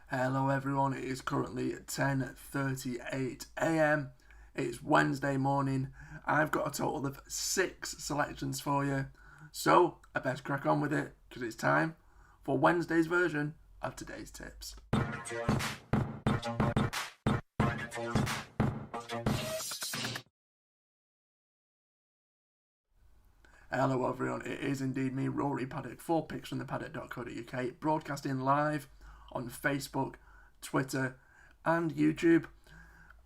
Hello everyone, it is currently 10:38 a.m. It's Wednesday morning. I've got a total of 6 selections for you. So, I best crack on with it because it's time for Wednesday's version of today's tips. Hello everyone, it is indeed me, Rory Paddock, 4 picks from the paddock.co.uk, broadcasting live on Facebook, Twitter and YouTube.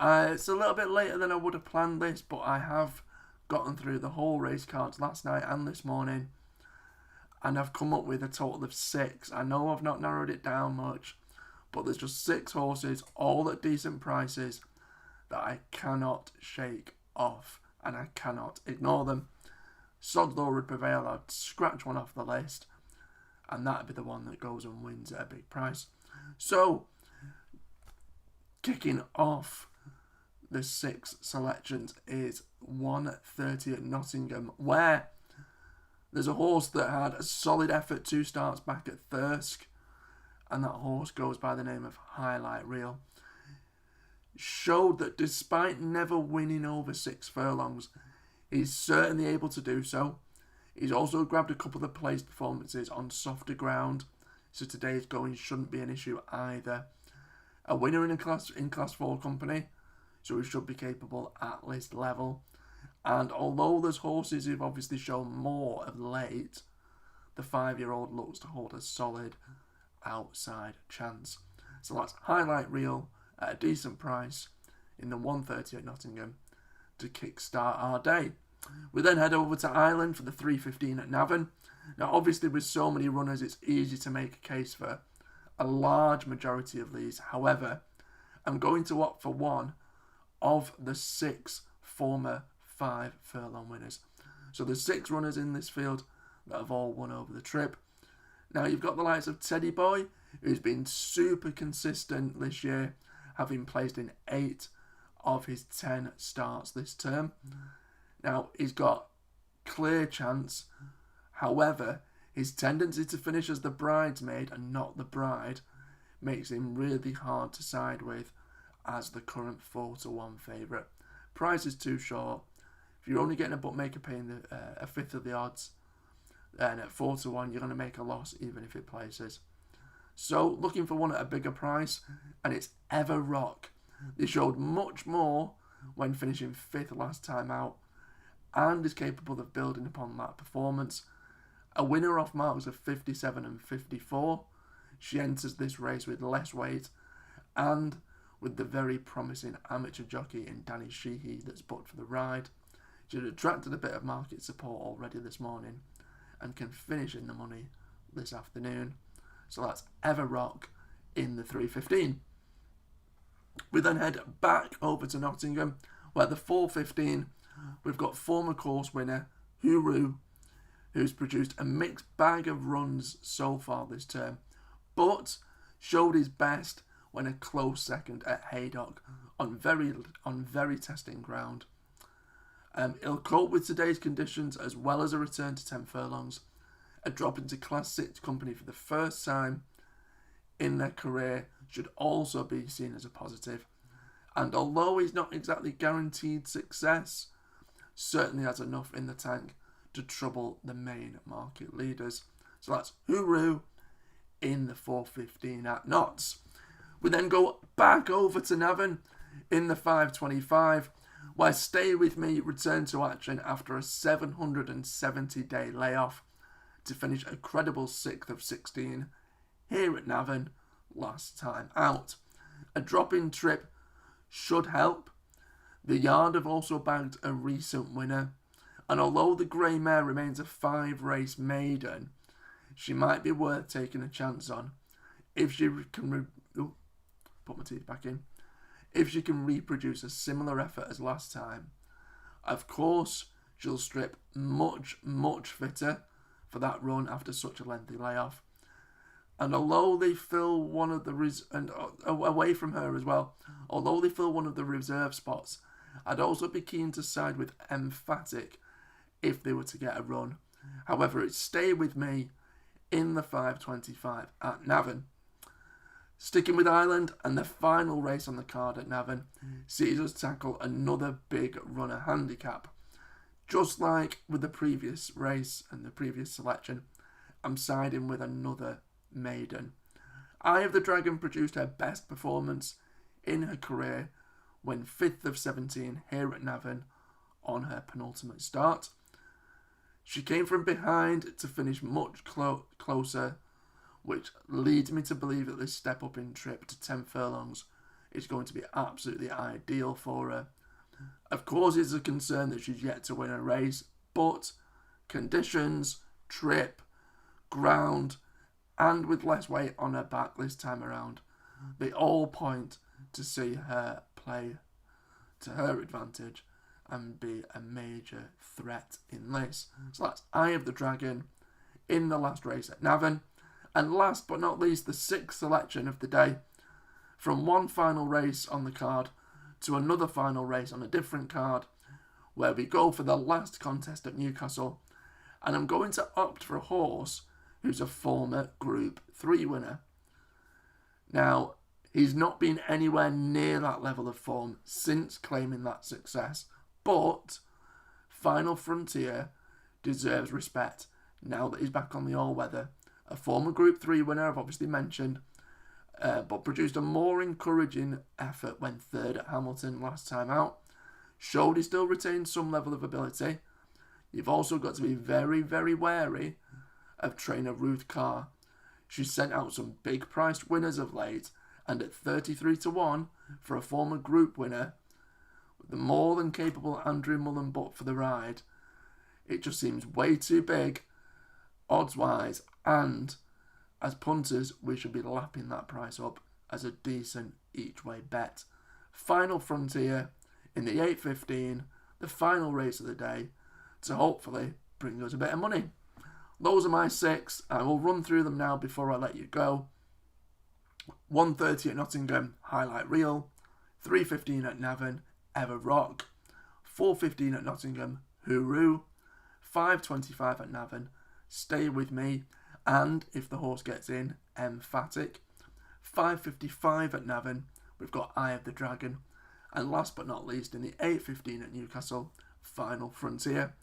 It's a little bit later than I would have planned this, but I have gotten through the whole race cards last night and this morning, and I've come up with a total of 6. I know I've not narrowed it down much, but there's just 6 horses, all at decent prices, that I cannot shake off, and I cannot ignore them. Sod's Law would prevail, I'd scratch one off the list, and that'd be the one that goes and wins at a big price. So, kicking off the 6 selections is 1:30 at Nottingham, where there's a horse that had a solid effort 2 starts back at Thirsk, and that horse goes by the name of Highlight Reel. Showed that despite never winning over 6 furlongs, he's certainly able to do so. He's also grabbed a couple of place performances on softer ground, so today's going shouldn't be an issue either. A winner in class 4 company, so he should be capable at list level. And although there's horses who've obviously shown more of late, the 5-year-old looks to hold a solid outside chance. So that's Highlight Reel at a decent price in the 1:30 at Nottingham to kickstart our day. We then head over to Ireland for the 3:15 at Navan. Now obviously with so many runners it's easy to make a case for a large majority of these. However, I'm going to opt for one of the 6 former 5 furlong winners. So there's 6 runners in this field that have all won over the trip. Now you've got the likes of Teddy Boy, who's been super consistent this year, having placed in 8 of his 10 starts this term. Now he's got clear chance. However, his tendency to finish as the bridesmaid and not the bride makes him really hard to side with as the current 4-1 favourite. Price is too short. If you're only getting a bookmaker paying a fifth of the odds, then at 4-1 you're going to make a loss even if it places. So looking for one at a bigger price, and it's Ever Rock. They showed much more when finishing 5th last time out, and is capable of building upon that performance. A winner off marks of 57 and 54. She enters this race with less weight and with the very promising amateur jockey in Danny Sheehy that's booked for the ride. She had attracted a bit of market support already this morning and can finish in the money this afternoon. So that's Ever Rock in the 3:15. We then head back over to Nottingham, where the 4:15 we've got former course winner Huru, who's produced a mixed bag of runs so far this term, but showed his best when a close second at Haydock on very testing ground. He'll cope with today's conditions as well as a return to 10 furlongs, a drop into Class 6 company for the first time in their career should also be seen as a positive. And although he's not exactly guaranteed success, certainly has enough in the tank to trouble the main market leaders. So that's Huru in the 4:15 at Notts. We then go back over to Navan in the 5:25, where Stay With Me returned to action after a 770-day layoff to finish a credible 6th of 16 here at Navan last time out. A drop-in trip should help. The yard have also bagged a recent winner, and although the grey mare remains a 5-race maiden, she might be worth taking a chance on if she can if she can reproduce a similar effort as last time. Of course, she'll strip much fitter for that run after such a lengthy layoff. And although they fill one of the away from her as well, although they fill one of the reserve spots, I'd also be keen to side with Emphatic if they were to get a run. However, it's Stay With Me in the 5:25 at Navan. Sticking with Ireland, and the final race on the card at Navan sees us tackle another big runner handicap. Just like with the previous race and the previous selection, I'm siding with another maiden. Eye of the Dragon produced her best performance in her career when 5th of 17 here at Navan on her penultimate start. She came from behind to finish much closer, which leads me to believe that this step up in trip to 10 furlongs is going to be absolutely ideal for her. Of course, it's a concern that she's yet to win a race, but conditions, trip, ground, and with less weight on her back this time around, they all point to see her play to her advantage and be a major threat in this. So that's Eye of the Dragon in the last race at Navan. And last but not least, the 6th selection of the day. From one final race on the card to another final race on a different card, where we go for the last contest at Newcastle. And I'm going to opt for a horse who's a former Group 3 winner. Now, he's not been anywhere near that level of form since claiming that success, but Final Frontier deserves respect now that he's back on the all-weather. A former Group 3 winner, I've obviously mentioned, but produced a more encouraging effort when 3rd at Hamilton last time out. Showed he still retains some level of ability. You've also got to be very, very wary of trainer Ruth Carr. She's sent out some big priced winners of late, and at 33-1 for a former Group winner, with the more than capable Andrew Mullen Butt for the ride, it just seems way too big odds-wise, and as punters, we should be lapping that price up as a decent each-way bet. Final Frontier in the 8:15, the final race of the day, to hopefully bring us a bit of money. Those are my 6. I will run through them now before I let you go. 1:30 at Nottingham, Highlight Reel. 3:15 at Navan, Ever Rock. 4:15 at Nottingham, Hooroo. 5:25 at Navan, Stay With Me. And if the horse gets in, Emphatic. 5:55 at Navan, we've got Eye of the Dragon. And last but not least, in the 8:15 at Newcastle, Final Frontier.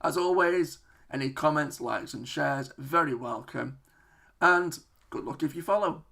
As always, any comments, likes and shares, very welcome. And good luck if you follow.